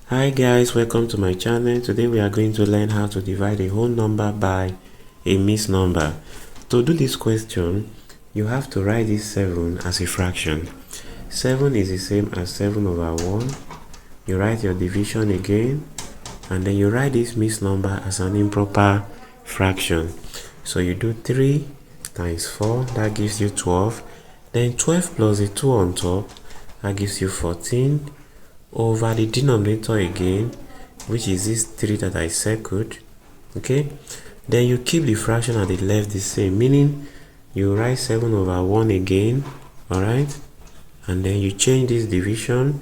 Hi guys, welcome to my channel. Today we are going to learn how to divide a whole number by a mixed number. To do this question, you have to write this 7 as a fraction. 7 is the same as 7 over 1. You write your division again, and then you write this mixed number as an improper fraction. So you do 3 times 4, that gives you 12. Then 12 plus the 2 on top, that gives you 14. Over the denominator again, which is this 3 that I circled. Okay, then you keep the fraction at the left the same, meaning you write 7 over 1 again. All right, and then you change this division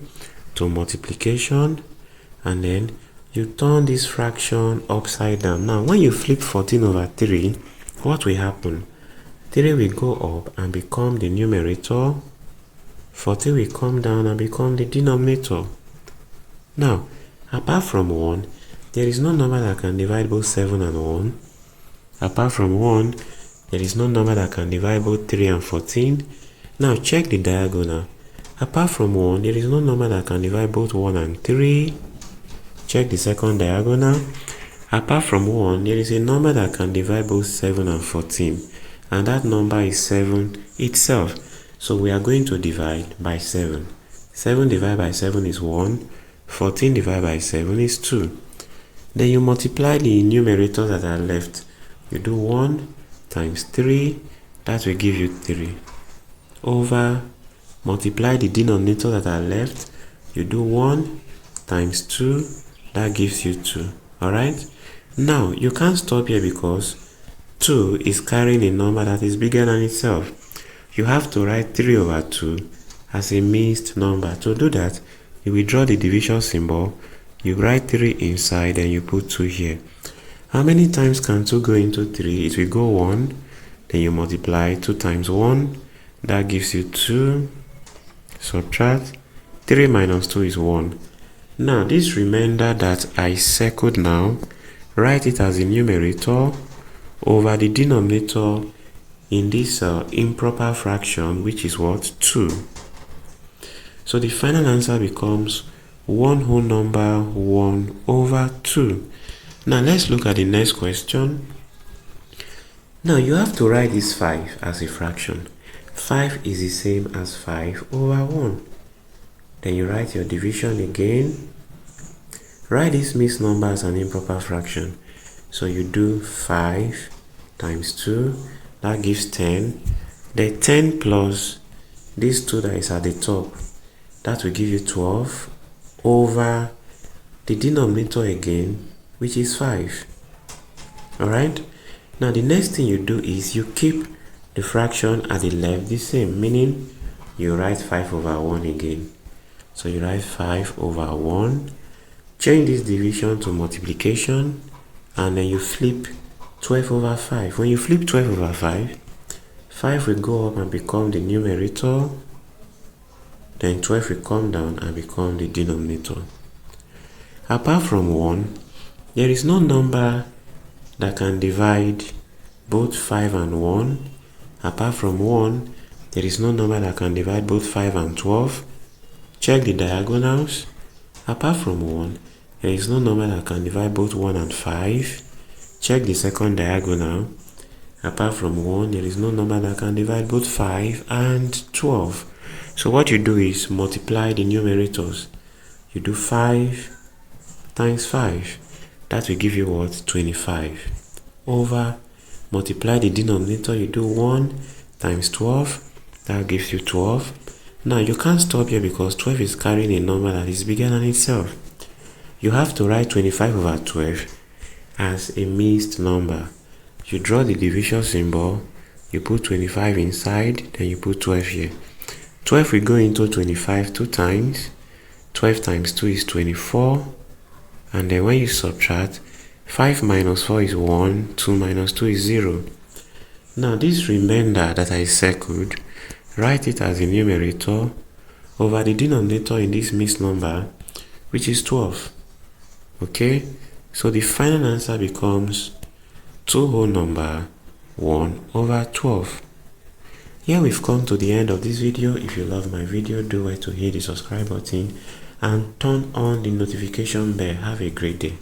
to multiplication, and then you turn this fraction upside down. Now when you flip 14 over 3, what will happen? 3 will go up and become the numerator, 14 will come down and become the denominator. Now, apart from 1, there is no number that can divide both 7 and 1. Apart from 1, there is no number that can divide both 3 and 14. Now, check the diagonal. Apart from 1, there is no number that can divide both 1 and 3. Check the second diagonal. Apart from 1, there is a number that can divide both 7 and 14. And that number is 7 itself. So we are going to divide by 7. 7 divided by 7 is 1. 14 divided by 7 is 2. Then you multiply the numerators that are left. You do 1 times 3, that will give you 3. Over, multiply the denominators that are left. You do 1 times 2, that gives you 2. Alright? Now, you can't stop here because 2 is carrying a number that is bigger than itself. You have to write 3 over 2 as a mixed number. To do that, you will draw the division symbol, you write 3 inside, and you put 2 here. How many times can 2 go into 3? It will go 1, then you multiply 2 times 1, that gives you 2, subtract, 3 minus 2 is 1. Now this remainder that I circled now, write it as a numerator over the denominator in this improper fraction, which is what? 2. So the final answer becomes 1 whole number 1 over 2. Now let's look at the next question. Now you have to write this 5 as a fraction. 5 is the same as 5 over 1. Then you write your division again. Write this mixed number as an improper fraction. So you do 5 times 2, that gives 10. Then 10 plus this 2 that is at the top, that will give you 12 over the denominator again, which is 5. Alright? Now the next thing you do is you keep the fraction at the left the same, meaning you write 5 over 1 again. So you write 5 over 1, change this division to multiplication, and then you flip 12 over 5. When you flip 12 over 5, 5 will go up and become the numerator, then 12 will come down and become the denominator. Apart from 1, there is no number that can divide both 5 and 1. Apart from 1, there is no number that can divide both 5 and 12. Check the diagonals. Apart from 1, there is no number that can divide both 1 and 5. Check the second diagonal. Apart from 1, there is no number that can divide both 5 and 12. So what you do is multiply the numerators. You do 5 times 5. That will give you what? 25. Over, multiply the denominator. You do 1 times 12. That gives you 12. Now you can't stop here because 12 is carrying a number that is bigger than itself. You have to write 25 over 12 as a mixed number. You draw the division symbol. You put 25 inside, then you put 12 here. 12 will go into 25 2 times. 12 times 2 is 24. And then when you subtract, 5 minus 4 is 1. 2 minus 2 is 0. Now this remainder that I circled, write it as a numerator over the denominator in this mixed number, which is 12. Okay? So the final answer becomes 2 whole number 1 over 12. Here we've come to the end of this video. If you love my video, do well to hit the subscribe button and turn on the notification bell. Have a great day.